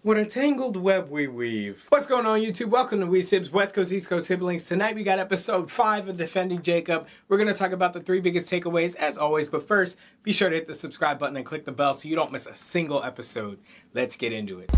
What a tangled web we weave. What's going on, YouTube? Welcome to We Sibs, West Coast, East Coast siblings. Tonight we got episode 5 of Defending Jacob. We're going to talk about the 3 biggest takeaways as always, but first, be sure to hit the subscribe button and click the bell so you don't miss a single episode. Let's get into it.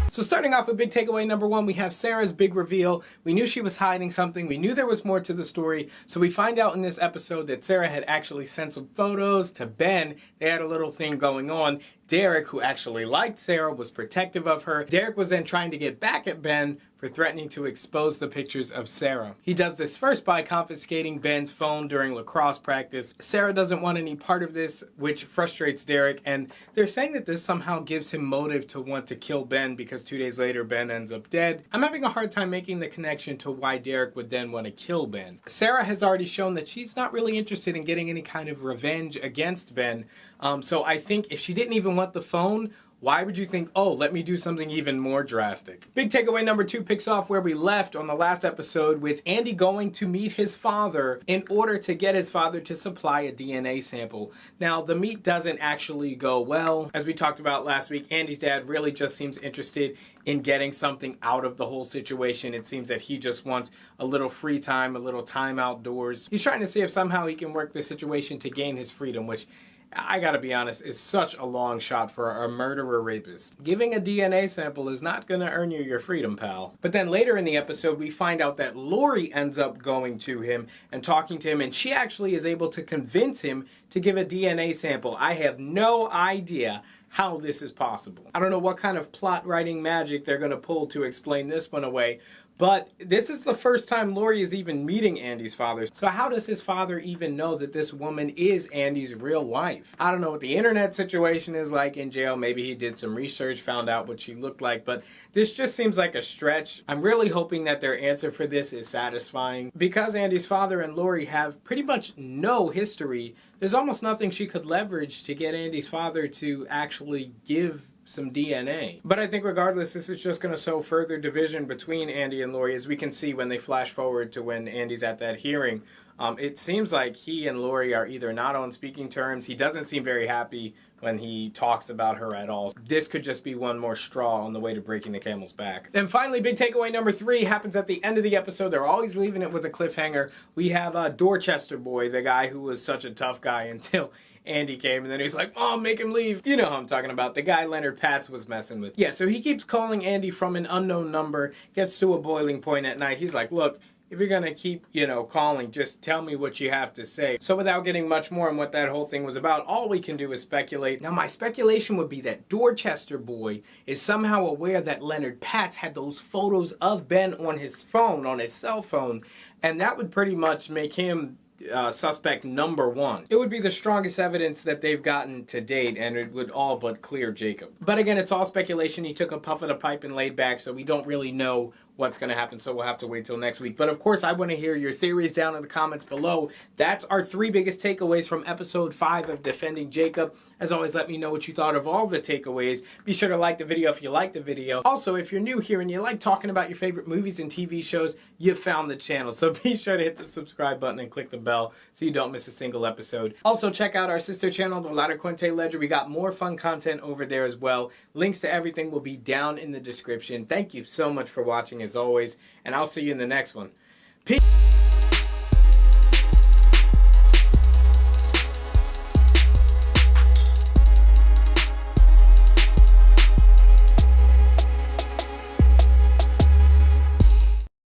So starting off with big takeaway number 1, we have Sarah's big reveal. We knew she was hiding something. We knew there was more to the story. So we find out in this episode that Sarah had actually sent some photos to Ben. They had a little thing going on. Derek, who actually liked Sarah, was protective of her. Derek was then trying to get back at Ben for threatening to expose the pictures of Sarah. He does this first by confiscating Ben's phone during lacrosse practice. Sarah doesn't want any part of this, which frustrates Derek, and they're saying that this somehow gives him motive to want to kill Ben because 2 days later Ben ends up dead. I'm having a hard time making the connection to why Derek would then want to kill Ben. Sarah has already shown that she's not really interested in getting any kind of revenge against Ben, so I think if she didn't even want the phone, why would you think, oh, let me do something even more drastic? Big takeaway number 2 picks off where we left on the last episode with Andy going to meet his father in order to get his father to supply a DNA sample. Now, the meet doesn't actually go well. As we talked about last week, Andy's dad really just seems interested in getting something out of the whole situation. It seems that he just wants a little free time, a little time outdoors. He's trying to see if somehow he can work the situation to gain his freedom, which I gotta be honest, is such a long shot for a murderer rapist. Giving a DNA sample is not gonna earn you your freedom, pal. But then later in the episode, we find out that Lori ends up going to him and talking to him, and she actually is able to convince him to give a DNA sample. I have no idea how this is possible. I don't know what kind of plot writing magic they're gonna pull to explain this one away, but this is the first time Lori is even meeting Andy's father. So how does his father even know that this woman is Andy's real wife? I don't know what the internet situation is like in jail. Maybe he did some research, found out what she looked like, but this just seems like a stretch. I'm really hoping that their answer for this is satisfying. Because Andy's father and Lori have pretty much no history, there's almost nothing she could leverage to get Andy's father to actually give some DNA. But I think regardless, this is just going to sow further division between Andy and Lori, as we can see when they flash forward to when Andy's at that hearing. It seems like he and Lori are either not on speaking terms. He doesn't seem very happy when he talks about her at all. This could just be one more straw on the way to breaking the camel's back. Then finally, big takeaway number 3 happens at the end of the episode. They're always leaving it with a cliffhanger. We have Dorchester Boy, the guy who was such a tough guy until Andy came, and then he's like, Mom, make him leave. You know who I'm talking about. The guy Leonard Patz was messing with. Yeah, so he keeps calling Andy from an unknown number, gets to a boiling point at night. He's like, look, if you're gonna keep, calling, just tell me what you have to say. So without getting much more on what that whole thing was about, all we can do is speculate. Now, my speculation would be that Dorchester Boy is somehow aware that Leonard Patz had those photos of Ben on his phone, on his cell phone, and that would pretty much make him suspect number 1. It would be the strongest evidence that they've gotten to date, and it would all but clear Jacob. But again, it's all speculation. He took a puff of the pipe and laid back, so we don't really know what's going to happen, so we'll have to wait till next week. But of course, I want to hear your theories down in the comments below. That's our 3 biggest takeaways from episode 5 of Defending Jacob. As always, let me know what you thought of all the takeaways. Be sure to like the video if you liked the video. Also, if you're new here and you like talking about your favorite movies and TV shows, you found the channel. So be sure to hit the subscribe button and click the bell so you don't miss a single episode. Also, check out our sister channel, The Latter Quinte Ledger. We got more fun content over there as well. Links to everything will be down in the description. Thank you so much for watching as always, and I'll see you in the next one. Peace!